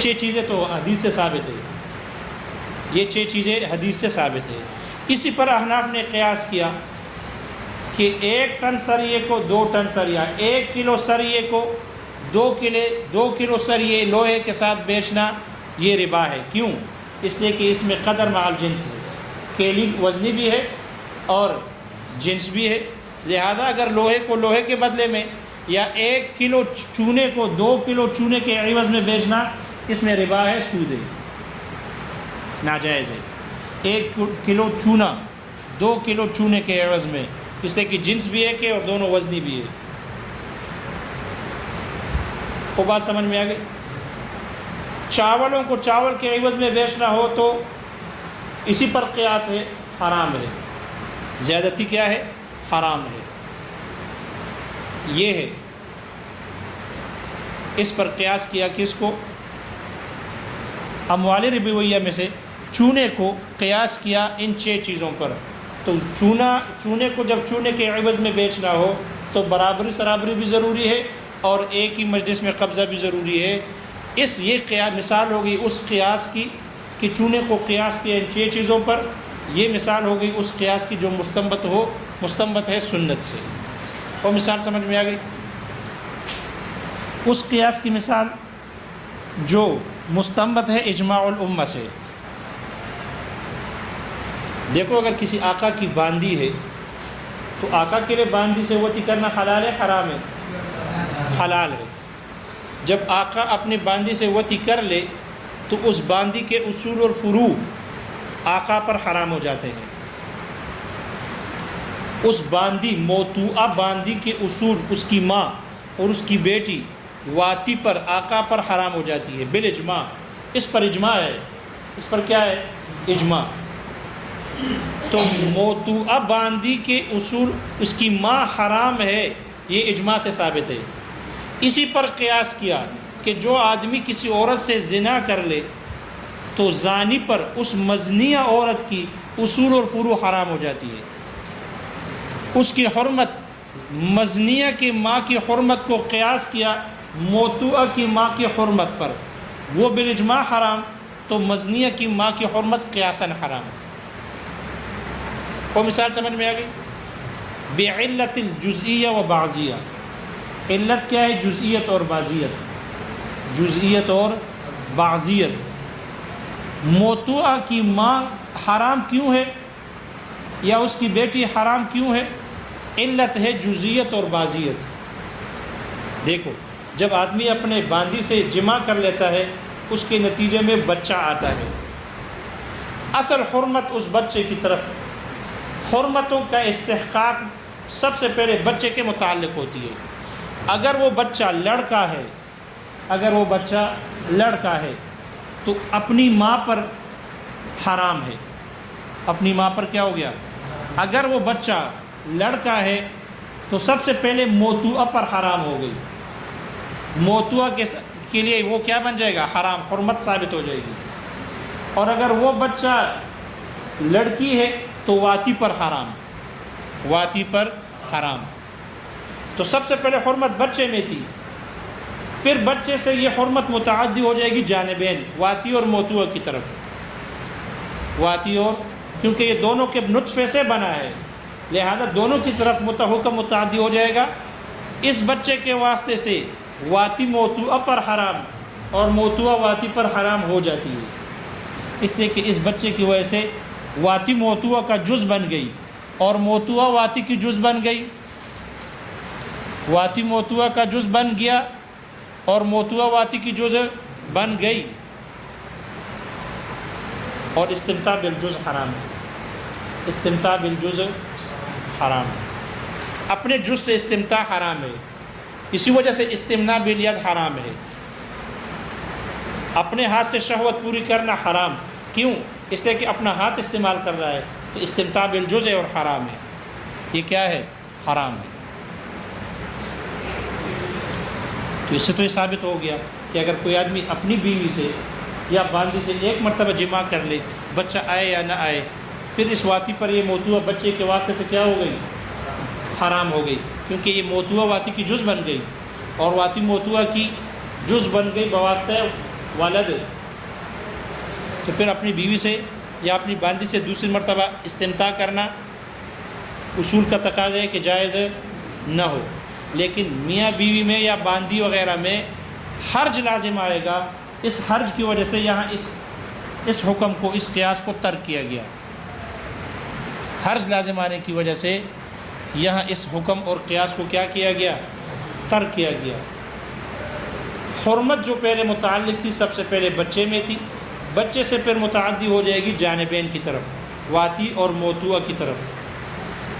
چھ چیزیں تو حدیث سے ثابت ہے، یہ چھ چیزیں حدیث سے ثابت ہے۔ اسی پر احناف نے قیاس کیا کہ 1 ٹن سریے کو 2 ٹن سریا، 1 کلو سریے کو 2 کلو سریے لوہے کے ساتھ بیچنا یہ ربا ہے۔ کیوں؟ اس لیے کہ اس میں قدر مع الجنس ہے، کیلی وزنی بھی ہے اور جنس بھی ہے، لہذا اگر لوہے کو لوہے کے بدلے میں یا 1 کلو چونے کو 2 کلو چونے کے عوض میں بیچنا، اس میں ربا ہے، سود ہے، ناجائز ہے۔ 1 کلو چونا 2 کلو چونے کے عوض میں، اس لیے کہ جنس بھی ہے کہ اور دونوں وزنی بھی ہے۔ وہ بات سمجھ میں آ گئی؟ چاولوں کو چاول کے عوض میں بیچنا ہو تو اسی پر قیاس ہے، حرام ہے، زیادتی کیا ہے؟ حرام ہے۔ یہ ہے، اس پر قیاس کیا کس کو؟ اموال ربویہ میں سے چونے کو قیاس کیا ان 6 چیزوں پر۔ تو چونے کو جب چونے کے عوض میں بیچنا ہو تو برابری سرابری بھی ضروری ہے اور ایک ہی مجلس میں قبضہ بھی ضروری ہے۔ یہ مثال ہوگی اس قیاس کی کہ چونے کو قیاس کیا ان 6 چیزوں پر، یہ مثال ہوگی اس قیاس کی جو مستنبت ہے سنت سے۔ اور مثال سمجھ میں آ گئی؟ اس قیاس کی مثال جو مستنبت ہے اجماع الامہ سے۔ دیکھو، اگر کسی آقا کی باندی ہے تو آقا کے لیے باندی سے وطی کرنا حلال ہے حرام ہے؟ حلال ہے۔ جب آقا اپنی باندی سے وطی کر لے تو اس باندی کے اصول اور فروع آقا پر حرام ہو جاتے ہیں۔ اس باندی موطوعہ باندی کے اصول اس کی ماں اور اس کی بیٹی واتی پر آقا پر حرام ہو جاتی ہے بالاجماع۔ اس پر اجماع ہے، اس پر کیا ہے؟ اجماع۔ تو موطوعہ باندی کے اصول اس کی ماں حرام ہے، یہ اجماع سے ثابت ہے۔ اسی پر قیاس کیا کہ جو آدمی کسی عورت سے زنا کر لے تو زانی پر اس مزنیہ عورت کی اصول اور فروع حرام ہو جاتی ہے۔ اس کی حرمت، مزنیہ کی ماں کی حرمت کو قیاس کیا موطوعہ کی ماں کی حرمت پر، وہ بالاجماع حرام، تو مزنیہ کی ماں کی حرمت قیاساً حرام۔ وہ مثال سمجھ میں آ گئی؟ بعلت الجزئیہ و بعضیہ۔ علت کیا ہے؟ جزئیت اور بعضیت، جزئیت اور بعضیت۔ موطوعہ کی ماں حرام کیوں ہے یا اس کی بیٹی حرام کیوں ہے؟ علت ہے جزئیت اور بعضیت۔ دیکھو، جب آدمی اپنے باندی سے جمع کر لیتا ہے اس کے نتیجے میں بچہ آتا ہے، اصل حرمت اس بچے کی طرف، حرمتوں کا استحقاق سب سے پہلے بچے کے متعلق ہوتی ہے۔ اگر وہ بچہ لڑکا ہے تو اپنی ماں پر حرام ہے، اپنی ماں پر کیا ہو گیا؟ اگر وہ بچہ لڑکا ہے تو سب سے پہلے موطوعہ پر حرام ہو گئی، موطوعہ کے لیے وہ کیا بن جائے گا؟ حرام، حرمت ثابت ہو جائے گی۔ اور اگر وہ بچہ لڑکی ہے تو واتی پر حرام، واتی پر حرام۔ تو سب سے پہلے حرمت بچے میں تھی، پھر بچے سے یہ حرمت متعدی ہو جائے گی جانبین، واتی اور موطوعہ کی طرف، واتی اور، کیونکہ یہ دونوں کے نطفے سے بنا ہے، لہذا دونوں کی طرف حکم متعدی ہو جائے گا۔ اس بچے کے واسطے سے واتی موطوعہ پر حرام اور موطوعہ واتی پر حرام ہو جاتی ہے، اس لیے کہ اس بچے کی وجہ سے واتی موطوعہ کا جز بن گئی اور موطوعہ واتی کی جز بن گئی، واتی موطوعہ کا جز بن گیا اور موطوعہ واتی کی جز بن گئی، اور استمتاع بالجز حرام ہے، استمتاع بالجز حرام ہے، اپنے جز سے استمتاع حرام ہے، اسی وجہ سے استمناء بالید حرام ہے، اپنے ہاتھ سے شہوت پوری کرنا حرام، کیوں؟ اس لیے کہ اپنا ہاتھ استعمال کر رہا ہے، تو استمتاع بالجز ہے اور حرام ہے، یہ کیا ہے؟ حرام ہے۔ تو اس سے تو یہ ثابت ہو گیا کہ اگر کوئی آدمی اپنی بیوی سے یا باندی سے 1 مرتبہ جمع کر لے، بچہ آئے یا نہ آئے، پھر اس واتی پر یہ موطوعہ بچے کے واسطے سے کیا ہو گئی؟ حرام ہو گئی، کیونکہ یہ موطوعہ واتی کی جز بن گئی اور واتی موطوعہ کی جز بن گئی بواسطہ ولد، تو پھر اپنی بیوی سے یا اپنی باندی سے دوسری مرتبہ استمتاع کرنا اصول کا تقاضا ہے کہ جائز نہ ہو، لیکن میاں بیوی میں یا باندی وغیرہ میں حرج لازم آئے گا، اس حرج کی وجہ سے یہاں اس حکم کو، اس قیاس کو ترک کیا گیا۔ حرج لازم آنے کی وجہ سے یہاں اس حکم اور قیاس کو کیا کیا گیا؟ ترک کیا گیا۔ حرمت جو پہلے متعلق تھی سب سے پہلے بچے میں تھی، بچے سے پھر متعدی ہو جائے گی جانبین کی طرف، واتی اور موتوا کی طرف،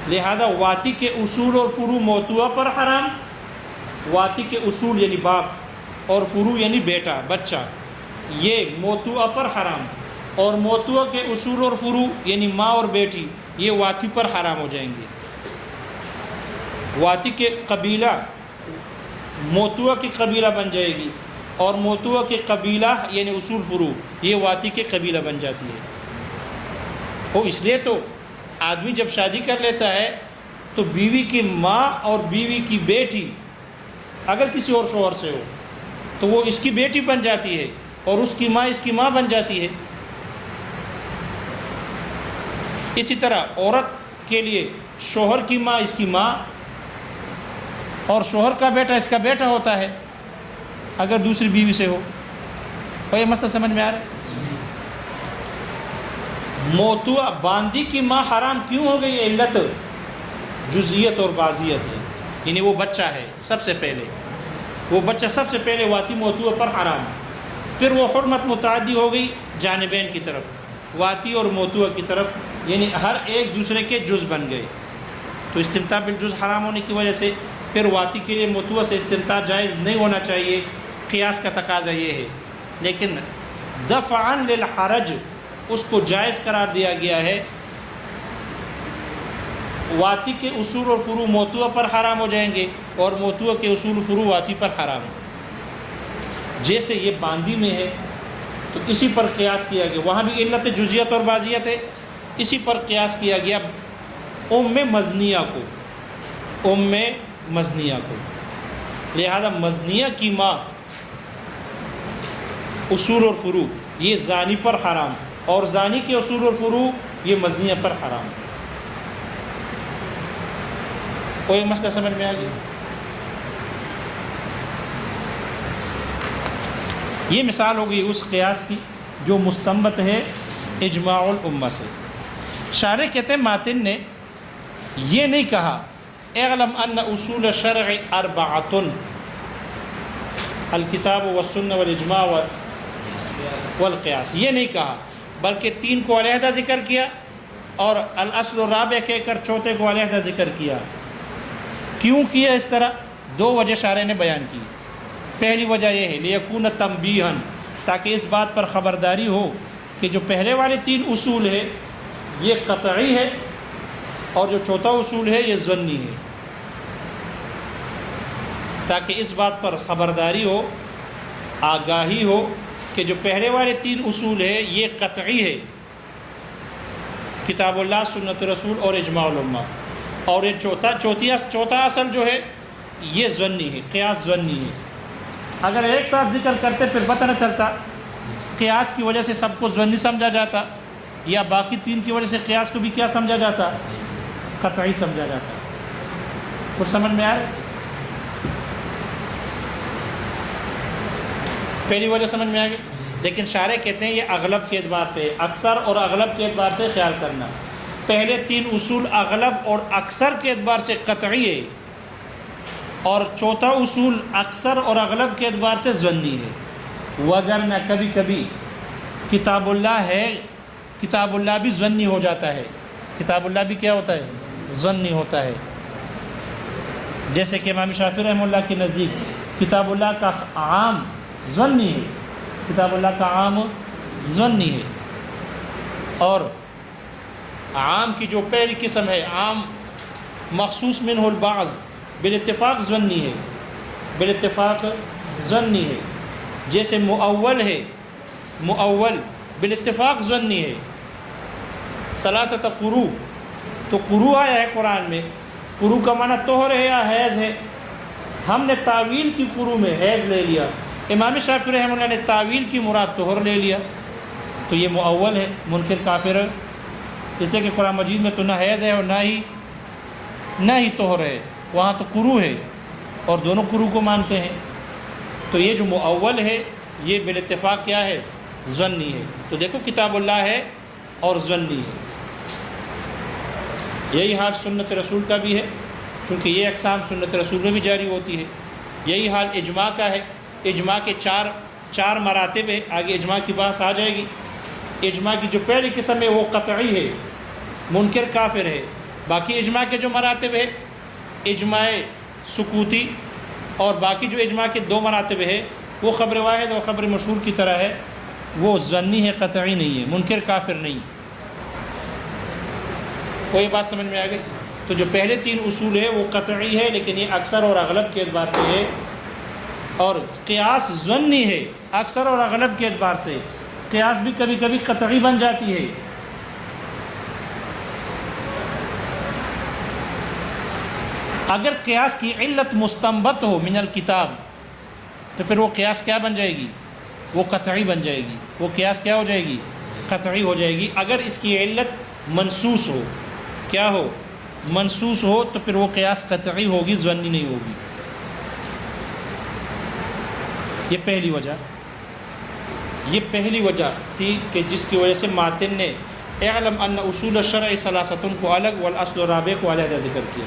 لہذا واتی کے اصول اور فروع موتوا پر حرام، واتی کے اصول یعنی باپ اور فروع یعنی بیٹا بچہ یہ موتوا پر حرام، اور موتوا کے اصول اور فروع یعنی ماں اور بیٹی یہ واتی پر حرام ہو جائیں گے۔ واتی کے قبیلہ موتوا کی قبیلہ بن جائے گی، اور موتوا کے قبیلہ یعنی اصول فروع یہ واتی کے قبیلہ بن جاتی ہے۔ وہ اس لیے تو آدمی جب شادی کر لیتا ہے تو بیوی کی ماں اور بیوی کی بیٹی اگر کسی اور شوہر سے ہو تو وہ اس کی بیٹی بن جاتی ہے، اور اس کی ماں اس کی ماں بن جاتی ہے۔ اسی طرح عورت کے لیے شوہر کی ماں اس کی ماں، اور شوہر کا بیٹا اس کا بیٹا ہوتا ہے اگر دوسری بیوی سے ہو۔ اور یہ مسئلہ سمجھ میں آ رہا ہے؟ موتوا باندی کی ماں حرام کیوں ہو گئی؟ علت جزئیت اور بعضیت ہے، یعنی وہ بچہ ہے سب سے پہلے، وہ بچہ سب سے پہلے واتی موتوا پر حرام، پھر وہ حرمت متعدی ہو گئی جانبین کی طرف، واتی اور موتوا کی طرف، یعنی ہر ایک دوسرے کے جز بن گئے۔ تو استمتاع بالجز حرام ہونے کی وجہ سے پھر واتی کے لیے موتوا سے استمتاع جائز نہیں ہونا چاہیے، قیاس کا تقاضا یہ ہے، لیکن دفعاً للحرج اس کو جائز قرار دیا گیا ہے۔ واتی کے اصول اور فروع موتوا پر حرام ہو جائیں گے، اور موتوا کے اصول و فروع واتی پر حرام ہیں۔ جیسے یہ باندی میں ہے تو اسی پر قیاس کیا گیا، وہاں بھی علت جزیت اور بعضیت ہے، اسی پر قیاس کیا گیا ام مزنیہ کو، ام مزنیہ کو، لہذا مزنیہ کی ماں اصول اور فروع یہ زانی پر حرام، اور زانی کے اصول اور فروع یہ مزنیہ پر حرام۔ کوئی مسئلہ سمجھ میں آ گیا؟ یہ مثال ہوگی اس قیاس کی جو مستنبط ہے اجماع الامہ سے۔ شارح کہتے ہیں ماتن نے یہ نہیں کہا اعلم ان اصول شرع اربعۃ الکتاب والسنہ والاجماع والقیاس، یہ نہیں کہا، بلکہ 3 کو علیحدہ ذکر کیا اور الاصل الرابع کہہ کر چوتھے کو علیحدہ ذکر کیا۔ کیوں کیا اس طرح؟ 2 وجہ شارح نے بیان کی۔ پہلی وجہ یہ ہے لیکون تنبیہا، تاکہ اس بات پر خبرداری ہو کہ جو پہلے والے 3 اصول ہے یہ قطعی ہے، اور جو چوتھا اصول ہے یہ ظنی ہے، تاکہ اس بات پر خبرداری ہو، آگاہی ہو کہ جو پہلے والے 3 اصول ہے یہ قطعی ہے، کتاب اللہ، سنت رسول اور اجماع الامہ، اور یہ چوتھا اصل جو ہے یہ ظنی ہے، قیاس ظنی ہے۔ اگر ایک ساتھ ذکر کرتے پھر پتہ نہ چلتا، قیاس کی وجہ سے سب کو ظنی سمجھا جاتا، یا باقی 3 کی وجہ سے قیاس کو بھی کیا سمجھا جاتا؟ قطعی سمجھا جاتا۔ کچھ سمجھ میں آئے؟ پہلی وجہ سمجھ میں آ گئی، لیکن شارح کہتے ہیں یہ اغلب کے اعتبار سے، اکثر اور اغلب کے اعتبار سے خیال کرنا، پہلے 3 اصول اغلب اور اکثر کے اعتبار سے قطعی ہے، اور چوتھا اصول اکثر اور اغلب کے اعتبار سے ظنی ہے۔ وگرنہ کبھی کبھی کتاب اللہ ہے، کتاب اللہ بھی ظنی ہو جاتا ہے، کتاب اللہ بھی کیا ہوتا ہے؟ ظنی ہوتا ہے۔ جیسے کہ امام شافعی رحمہ اللہ کے نزدیک کتاب اللہ کا عام ظنی ہے، کتاب اللہ کا عام ظنی ہے، اور عام کی جو پہلی قسم ہے عام مخصوص منہ البعض بالاتفاق ظنی ہے، بالاتفاق ظنی ہے۔ جیسے مؤول ہے، مؤول بالاتفاق ظنی ہے۔ ثلاثۃ قروء، تو قروء آیا ہے قرآن میں، قروء کا معنی طہر ہے یا حیض ہے، ہم نے تعویل کی قروء میں حیض لے لیا، امام شافعی رحمہ اللہ نے تعویل کی مراد طہر لے لیا، تو یہ مؤول ہے، منکر کافر ہے، اس لیے کہ قرآن مجید میں تو نہ حیض ہے اور نہ ہی طہر ہے، وہاں تو قروء ہے اور دونوں قروء کو مانتے ہیں۔ تو یہ جو مؤول ہے یہ بالاتفاق کیا ہے؟ ظنی ہے۔ تو دیکھو کتاب اللہ ہے اور ظنی ہے۔ یہی حال سنت رسول کا بھی ہے، کیونکہ یہ اقسام سنت رسول میں بھی جاری ہوتی ہے۔ یہی حال اجماع کا ہے، اجماع کے چار مراتب ہے، آگے اجماع کی بات آ جائے گی۔ اجماع کی جو پہلی قسم ہے وہ قطعی ہے، منکر کافر ہے۔ باقی اجماع کے جو مراتب ہے، اجماع سکوتی، اور باقی جو اجماع کے 2 مراتب ہے وہ خبر واحد اور خبر مشہور کی طرح ہے، وہ ظنی ہے، قطعی نہیں ہے، منکر کافر نہیں۔ کوئی بات سمجھ میں آ گئی؟ تو جو پہلے 3 اصول ہے وہ قطعی ہے، لیکن یہ اکثر اور اغلب کے اعتبار سے ہے، اور قیاس ظنی ہے اکثر اور اغلب کے اعتبار سے۔ قیاس بھی کبھی کبھی قطعی بن جاتی ہے۔ اگر قیاس کی علت مستنبط ہو من الکتاب تو پھر وہ قیاس کیا بن جائے گی؟ وہ قطعی بن جائے گی، وہ قیاس کیا ہو جائے گی؟ قطعی ہو جائے گی۔ اگر اس کی علت منصوص ہو، کیا ہو؟ منصوص ہو، تو پھر وہ قیاس قطعی ہوگی، ظنی نہیں ہوگی۔ یہ پہلی وجہ تھی کہ جس کی وجہ سے ماتن نے اعلم ان اصول الشرع ثلاثۃ کو الگ والاصل الرابع کو علیحدہ ذکر کیا۔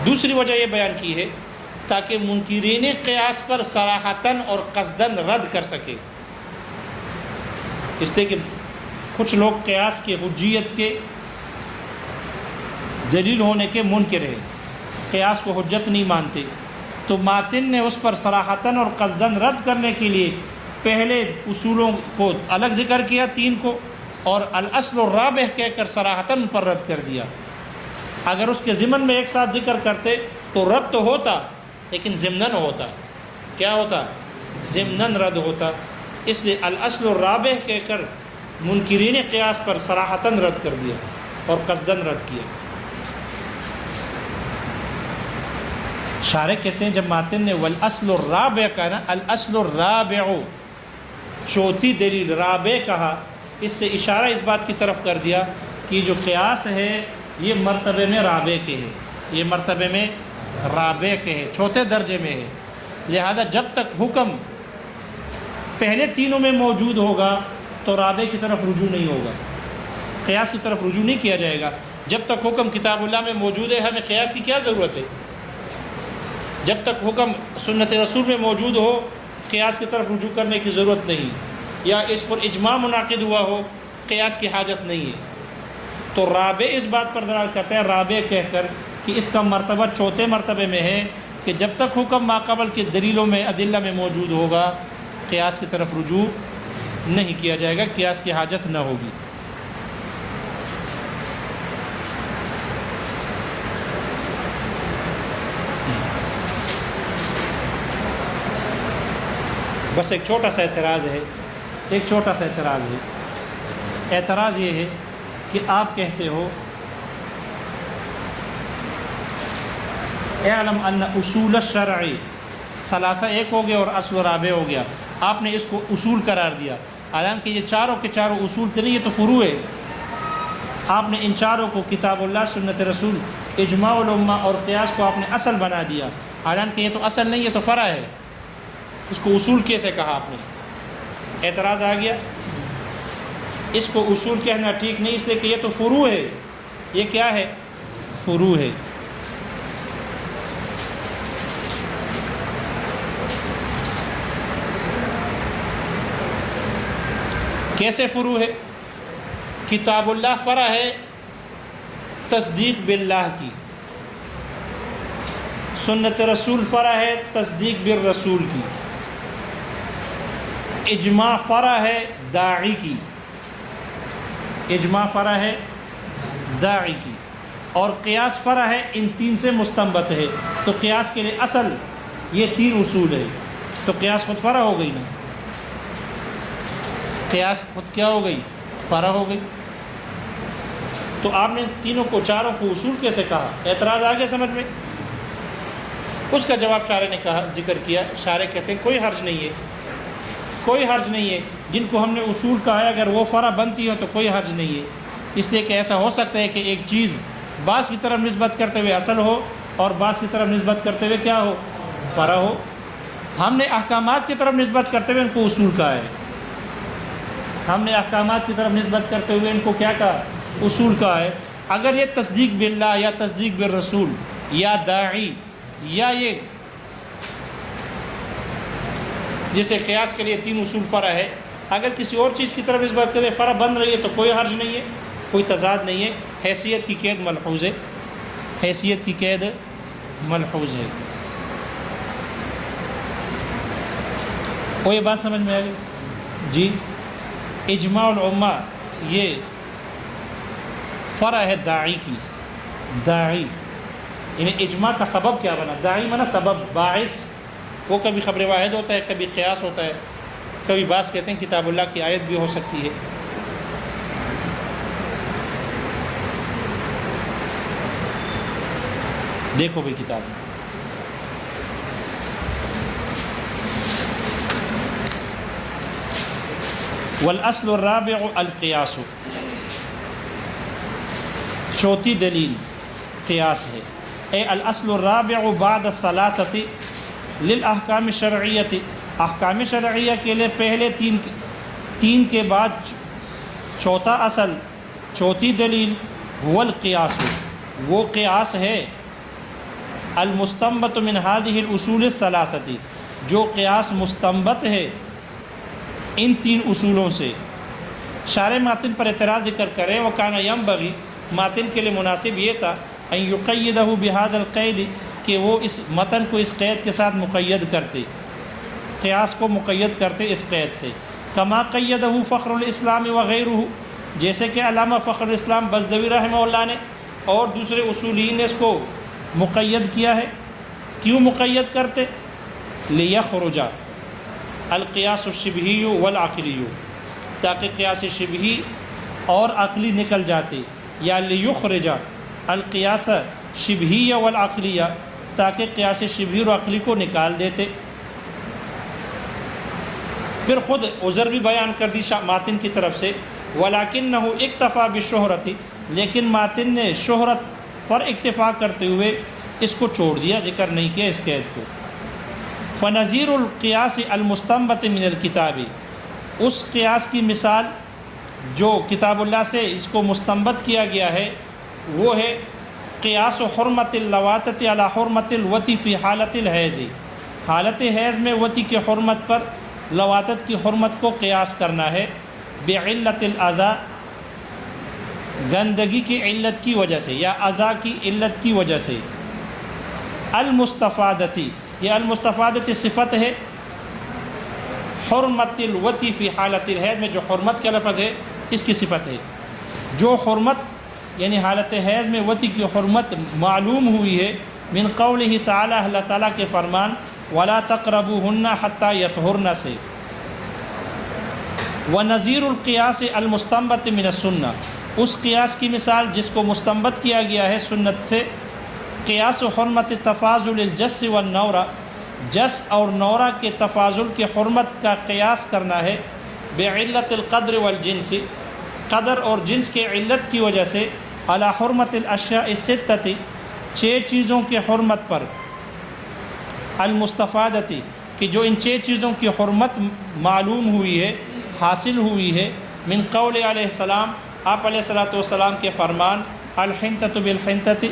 دوسری وجہ یہ بیان کی ہے تاکہ منکرین قیاس پر صراحتاً اور قصداً رد کر سکے، اس لیے کہ کچھ لوگ قیاس کے حجیت کے دلیل ہونے کے منکر ہیں، قیاس کو حجت نہیں مانتے، تو ماتن نے اس پر صراحتاً اور قصداً رد کرنے کے لیے پہلے اصولوں کو الگ ذکر کیا 3 کو، اور الاصل الرابع کہہ کر صراحتاً پر رد کر دیا۔ اگر اس کے ضمن میں ایک ساتھ ذکر کرتے تو رد تو ہوتا، لیکن ضمناً ہوتا، کیا ہوتا؟ ضمناً رد ہوتا۔ اس لیے الاصل الرابع کہہ کر منکرین قیاس پر صراحتاً رد کر دیا اور قصداً رد کیا۔ شارح کہتے ہیں جب ماتن نے والاصل الرابع کہا نا، الاصل الرابع چوتھی دلیل رابع کہا، اس سے اشارہ اس بات کی طرف کر دیا کہ جو قیاس ہے یہ مرتبے میں رابع کے ہے، یہ مرتبے میں رابع کے ہے، چوتھے درجے میں ہے۔ لہذا جب تک حکم پہلے تینوں میں موجود ہوگا تو رابع کی طرف رجوع نہیں ہوگا، قیاس کی طرف رجوع نہیں کیا جائے گا۔ جب تک حکم کتاب اللہ میں موجود ہے ہمیں قیاس کی کیا ضرورت ہے؟ جب تک حکم سنت رسول میں موجود ہو قیاس کی طرف رجوع کرنے کی ضرورت نہیں، یا اس پر اجماع منعقد ہوا ہو قیاس کی حاجت نہیں ہے۔ تو رابع اس بات پر دلالت کرتا ہے رابع کہہ کر کہ اس کا مرتبہ چوتھے مرتبے میں ہے کہ جب تک حکم ماقبل کے دلیلوں میں ادلہ میں موجود ہوگا قیاس کی طرف رجوع نہیں کیا جائے گا، قیاس کی حاجت نہ ہوگی۔ بس ایک چھوٹا سا اعتراض ہے، اعتراض یہ ہے کہ آپ کہتے ہو اعلم ان اصول الشرع ثلاثہ ایک ہو گیا اور اصل رابع ہو گیا، آپ نے اس کو اصول قرار دیا، حالانکہ یہ چاروں کے چاروں اصول تھے نہیں، یہ تو فروع ہے۔ آپ نے ان چاروں کو کتاب اللہ، سنت رسول، اجماع الامہ اور قیاس کو آپ نے اصل بنا دیا، حالانکہ یہ تو اصل نہیں، یہ تو فرع ہے، اس کو اصول کیسے کہا آپ نے؟ اعتراض آ گیا۔ اس کو اصول کہنا ٹھیک نہیں، اس لیے کہ یہ تو فروع ہے، یہ کیا ہے؟ فروع ہے۔ کیسے فروع ہے؟ کتاب اللہ فرع ہے تصدیق باللہ کی، سنت رسول فرع ہے تصدیق بالرسول کی، اجماع فرع ہے داعی کی، اجماع فرع ہے داعی کی، اور قیاس فرع ہے ان 3 سے مستنبط ہے۔ تو قیاس کے لیے اصل یہ 3 اصول ہے، تو قیاس خود فرع ہو گئی نا، قیاس خود کیا ہو گئی؟ فرع ہو گئی۔ تو آپ نے تینوں کو چاروں کو اصول کیسے کہا؟ اعتراض آ گیا سمجھ میں؟ اس کا جواب شارح نے کہا ذکر کیا. شارح کہتے ہیں کوئی حرج نہیں ہے، کوئی حرج نہیں ہے. جن کو ہم نے اصول کہا ہے اگر وہ فرع بنتی ہو تو کوئی حرج نہیں ہے. اس لیے کہ ایسا ہو سکتا ہے کہ ایک چیز بعض کی طرف نسبت کرتے ہوئے اصل ہو اور بعض کی طرف نسبت کرتے ہوئے کیا ہو، فرع ہو. ہم نے احکامات کی طرف نسبت کرتے ہوئے ان کو اصول کہا ہے. ہم نے احکامات کی طرف نسبت کرتے ہوئے ان کو کیا کہا، اصول کہا ہے. اگر یہ تصدیق باللہ یا تصدیق بالرسول یا داعی یا یہ جیسے قیاس کے لیے 3 اصول فرع ہے، اگر کسی اور چیز کی طرف نسبت کرے فرع بن رہی ہے تو کوئی حرج نہیں ہے، کوئی تضاد نہیں ہے. حیثیت کی قید ملحوظ ہے، حیثیت کی قید ملحوظ ہے. وہ یہ بات سمجھ میں آ گئی جی. اجماع الامہ یہ فرع ہے داعی کی. داعی یعنی اجماع کا سبب کیا بنا، داعی مانا سبب، باعث. وہ کبھی خبر واحد ہوتا ہے، کبھی قیاس ہوتا ہے، کبھی بعض کہتے ہیں کتاب اللہ کی آیت بھی ہو سکتی ہے. دیکھو بھئی کتاب والاصل الرابع القیاس، چوتھی دلیل قیاس ہے. اے الاصل الرابع بعد الثلاثۃ للاحکام الشرعیۃ، احکام شرعیہ کے لیے پہلے تین کے بعد چوتھا اصل، چوتھی دلیل هو القیاس، وہ قیاس ہے. المستنبط من هذه الاصول الثلاثۃ، جو قیاس مستنبط ہے ان 3 اصولوں سے. شارح ماتن پر اعتراض ذکر کریں، وکان ینبغی، ماتن کے لیے مناسب یہ تھا، ان یقیدہ بہذا القید، کہ وہ اس متن کو اس قید کے ساتھ مقید کرتے، قیاس کو مقید کرتے اس قید سے. کما قیدہ فخر الاسلام وغیرہ، جیسے کہ علامہ فخر الاسلام بزدوی رحمہ اللہ نے اور دوسرے اصولین نے اس کو مقید کیا ہے. کیوں مقید کرتے؟ لیخرج القیاس الشبہی والعقلی، تاکہ قیاس شبہی اور عقلی نکل جاتے. یا لیخرج القیاس شبہی والعقلیہ، تاکہ قیاس شبہی اور عقلی کو نکال دیتے. پھر خود عذر بھی بیان کر دی ماتن کی طرف سے، ولیکنہ اکتفا بالشہرۃ، لیکن ماتن نے شہرت پر اکتفا کرتے ہوئے اس کو چھوڑ دیا، ذکر نہیں کیا اس قید کو. فنظیر القیاس المستنبط من الکتاب، اس قیاس کی مثال جو کتاب اللہ سے اس کو مستنبط کیا گیا ہے وہ ہے قیاس حرمت اللواتۃ علی حرمت الوتی فی حالت الحیض، حالت حیض میں وتی کی حرمت پر لواتت کی حرمت کو قیاس کرنا ہے. بعلت الاذی، گندگی کی علت کی وجہ سے یا اذی کی علت کی وجہ سے. المستفادتی، یہ المستفادتی صفت ہے حرمت الوتی فی حالت الحیض میں جو حرمت کا لفظ ہے اس کی صفت ہے. جو حرمت یعنی حالت حیض میں وتی کی حرمت معلوم ہوئی ہے من قولہ تعالی، اللہ تعالیٰ کے فرمان ولا تقربوہن حتی یطہرن سے. ونظیر القیاس المستنبط من السنہ، اس قیاس کی مثال جس کو مستنبط کیا گیا ہے سنت سے. قیاس حرمت تفاضل الجس والنورہ، جس اور نورہ کے تفاضل کے حرمت کا قیاس کرنا ہے. بعلت القدر والجنس، قدر اور جنس کے علت کی وجہ سے. علی حرمت الاشیاء الستۃ، 6 چیزوں کے حرمت پر. المستفادتی، کہ جو ان 6 چیزوں کی حرمت معلوم ہوئی ہے، حاصل ہوئی ہے. من قول علیہ السلام، آپ علیہ الصلوۃ والسلام کے فرمان. الحنطۃ بالحنطۃ،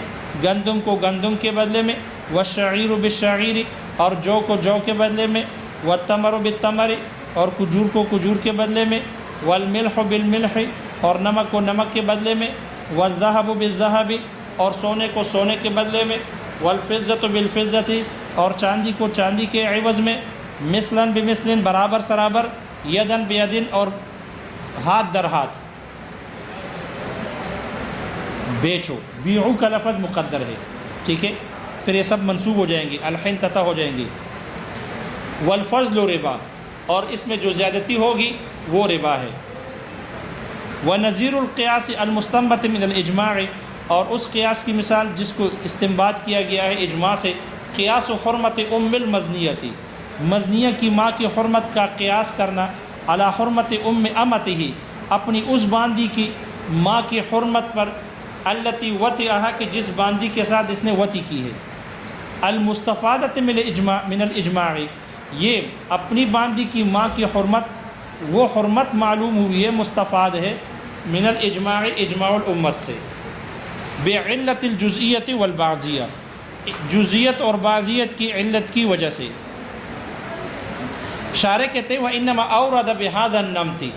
گندم کو گندم کے بدلے میں. والشعیر بالشعیر، اور جو کو جو کے بدلے میں. والتمر بالتمر، اور کھجور کو کھجور کے بدلے میں. والملح بالملح، اور نمک کو نمک کے بدلے میں. والذهب بالذهب، اور سونے کو سونے کے بدلے میں. والفضة بالفضة، اور چاندی کو چاندی کے عوض میں. مثلا بمثل، برابر سرابر. یدن بیدن، اور ہاتھ در ہاتھ. بیچو، بیعو کا لفظ مقدر ہے، ٹھیک ہے، پھر یہ سب منصوب ہو جائیں گے، الحنطۃ ہو جائیں گے. والفضل ربا، اور اس میں جو زیادتی ہوگی وہ ربا ہے. ونظیر القیاس المستنبط من الاجماع، اور اس قیاس کی مثال جس کو استنباط کیا گیا ہے اجماع سے. قیاس و حرمت ام المزنیتی، مزنیہ کی ماں کی حرمت کا قیاس کرنا علی حرمت ام امتہ، اپنی اس باندی کی ماں کی حرمت پر، التی وطئہا کہ جس باندی کے ساتھ اس نے وطی کی ہے، المستفادۃ من الاجماع، یہ اپنی باندی کی ماں کی حرمت وہ حرمت معلوم ہوئی ہے، مستفاد ہے من الاجماع، اجماع الامت سے، بعلت الجزئیت والبعضیہ، جزئیت اور بعضیت کی علت کی وجہ سے۔ شارح کہتے ہیں وَإِنَّمَا أَوْرَدَ بِهَذَا النَّمْتِ،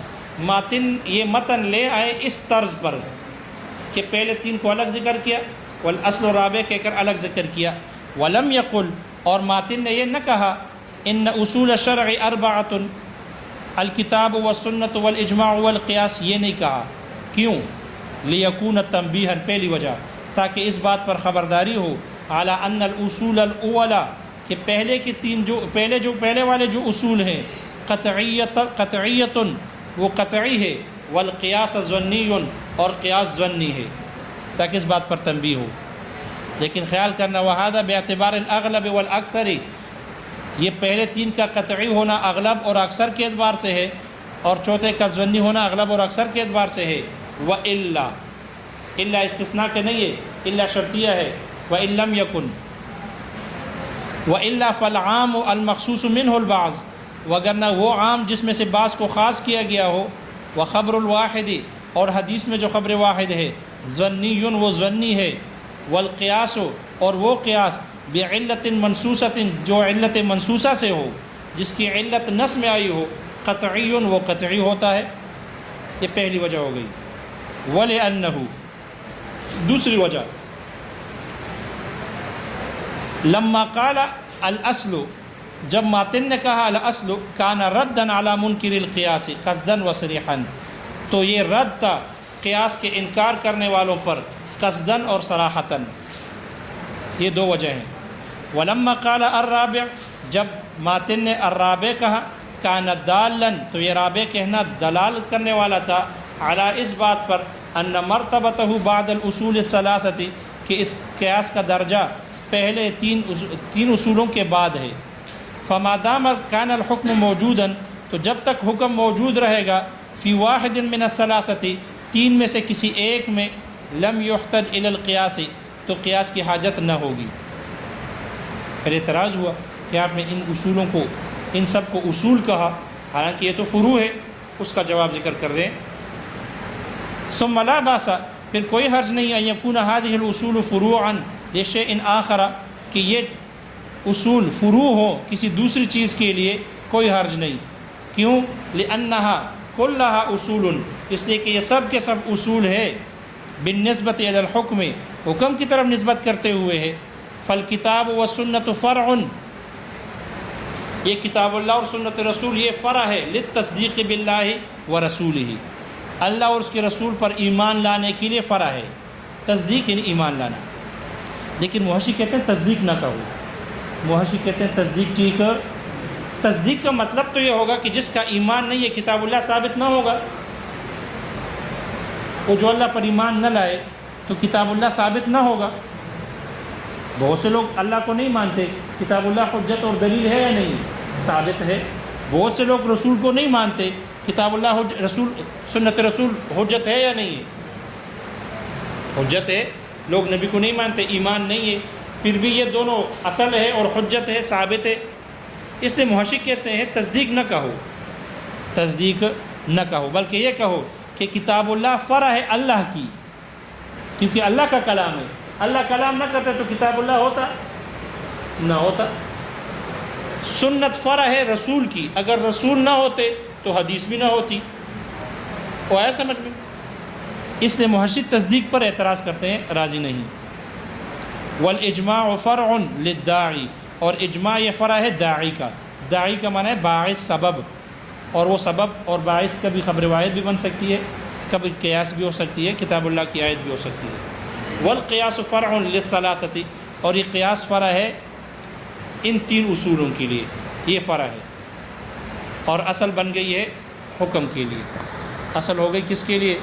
ماتن یہ متن لے آئے اس طرز پر کہ پہلے تین کو الگ ذکر کیا، والاصل رابع کہہ کر الگ ذکر کیا، وَلَمْ يَقُلْ، اور ماتن نے یہ نہ کہا ان اصول الشرع اربعۃ، الکتاب والسنت والاجماع والقیاس، یہ نہیں کہا، کیوں؟ لیکون تنبیہا، پہلی وجہ تاکہ اس بات پر خبرداری ہو، علی ان الاصول الاولا، کہ پہلے کی تین پہلے والے جو اصول ہیں، قطعیت وہ قطعی ہے، والقیاس ظنی اور قیاس ظنی ہے، تاکہ اس بات پر تنبیہ ہو۔ لیکن خیال کرنا وہذا باعتبار الاغلب والاکثر، یہ پہلے تین کا قطعی ہونا اغلب اور اکثر کے اعتبار سے ہے، اور چوتھے کا ظنی ہونا اغلب اور اکثر کے اعتبار سے ہے، وَإِلَّا، الا استثناء کے نہیں ہے، الا شرطیہ ہے، وَإِن لَمْ يَكُنْ، وَإِلَّا فَالْعَامُ الْمَخْصُوصُ مِنْهُ الْبَعْضُ، وگرنہ وہ عام جس میں سے بعض کو خاص کیا گیا ہو، وَخَبْرُ الْوَاحِدِ، اور حدیث میں جو خبر واحد ہے، ظنی وہ ظنی ہے، والقیاس، اور وہ قیاس، بعلت منصوصۃ، جو علت منصوصہ سے ہو، جس کی علت نص میں آئی ہو، قطعی وہ قطعی ہوتا ہے۔ یہ پہلی وجہ ہو گئی۔ وَلِأَنَّهُ، دوسری وجہ، لما قال الاصل، جب ماتن نے کہا الاصل کان ردًا علی منکر القیاس قصدًا وصریحًا، تو یہ رد تھا قیاس کے انکار کرنے والوں پر قصدًا اور صراحتاً، یہ دو وجہ ہیں۔ ولما قال الرابع، جب ماتن نے الرابع کہا، کان دالاً، تو یہ رابع کہنا دلالت کرنے والا تھا، علی اس بات پر، ان مرتبتہ بعد الاصول الثلاثۃ، کہ اس قیاس کا درجہ پہلے تین اصولوں کے بعد ہے۔ فما دام کان الحکم موجوداً، تو جب تک حکم موجود رہے گا، فی واحد من الثلاثۃ، تین میں سے کسی ایک میں، لم یحتج الی القیاس، تو قیاس کی حاجت نہ ہوگی۔ پھر اعتراض ہوا کہ آپ نے ان اصولوں کو، ان سب کو اصول کہا، حالانکہ یہ تو فروع ہے، اس کا جواب ذکر کر رہے ہیں۔ ثم لا باس، پھر کوئی حرج نہیں، ان یکون هذه الاصول فروعا لشیء آخر، کہ یہ اصول فروع ہو کسی دوسری چیز کے لیے، کوئی حرج نہیں۔ کیوں؟ لأنها كلها اصول، اس لیے کہ یہ سب کے سب اصول ہے، بالنسبت الی الحکم، حکم کی طرف نسبت کرتے ہوئے ہے۔ فالکتاب والسنت فرع، یہ کتاب اللہ اور سنت رسول یہ فرع ہے، للتصدیق باللہ ورسولہ، اللہ اور اس کے رسول پر ایمان لانے کے لیے فرع ہے، تصدیق یعنی ایمان لانا۔ لیکن محشی کہتے ہیں تصدیق نہ کہو، محشی کہتے ہیں تصدیق ٹھیک ہے۔ تصدیق کا مطلب تو یہ ہوگا کہ جس کا ایمان نہیں ہے کتاب اللہ ثابت نہ ہوگا، وہ جو اللہ پر ایمان نہ لائے تو کتاب اللہ ثابت نہ ہوگا۔ بہت سے لوگ اللہ کو نہیں مانتے، کتاب اللہ حجت اور دلیل ہے یا نہیں؟ ثابت ہے۔ بہت سے لوگ رسول کو نہیں مانتے، کتاب اللہ رسول سنت رسول حجت ہے یا نہیں ہے؟ حجت ہے۔ لوگ نبی کو نہیں مانتے، ایمان نہیں ہے، پھر بھی یہ دونوں اصل ہے اور حجت ہے، ثابت ہے۔ اس لیے محشق کہتے ہیں تصدیق نہ کہو، تصدیق نہ کہو، بلکہ یہ کہو کہ کتاب اللہ فرع ہے اللہ کی، کیونکہ اللہ کا کلام ہے۔ اللہ کلام نہ کرتا تو کتاب اللہ ہوتا نہ ہوتا۔ سنت فرع ہے رسول کی، اگر رسول نہ ہوتے تو حدیث بھی نہ ہوتی۔ وہ ہے سمجھ میں؟ اس لیے محشق تصدیق پر اعتراض کرتے ہیں، راضی نہیں۔ والاجماع فرع للداعی، اور اجماع یہ فرع ہے داعی کا۔ داعی کا معنی ہے باعث، سبب، اور وہ سبب اور باعث کبھی خبر واحد بھی بن سکتی ہے، کبھی قیاس بھی ہو سکتی ہے، کتاب اللہ کی آیت بھی ہو سکتی ہے۔ والقیاس فرع للثلاثۃ، اور یہ قیاس فرع ہے ان تین اصولوں کے لیے، یہ فرع ہے، اور اصل بن گئی ہے حکم کے لیے۔ اصل ہو گئی کس کے لیے؟